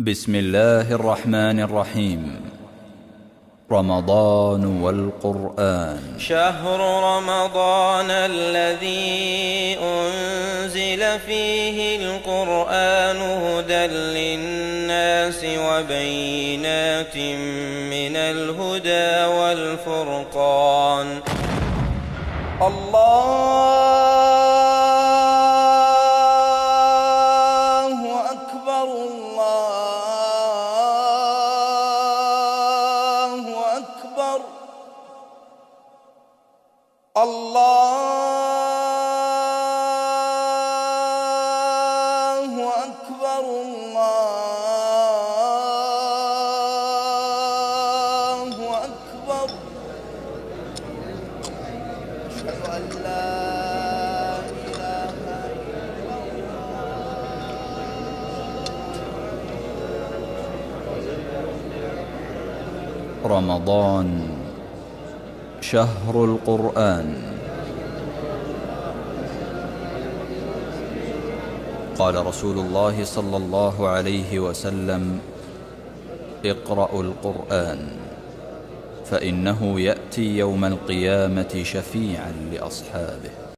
بسم الله الرحمن الرحيم. رمضان والقرآن. شهر رمضان الذي أنزل فيه القرآن هدى للناس وبينات من الهدى والفرقان. الله أكبر الله أكبر الله أكبر الله أكبر. أشهد أن لا إله إلا الله. رمضان شهر القرآن. قال رسول الله صلى الله عليه وسلم: اقرأوا القرآن فإنه يأتي يوم القيامة شفيعا لأصحابه.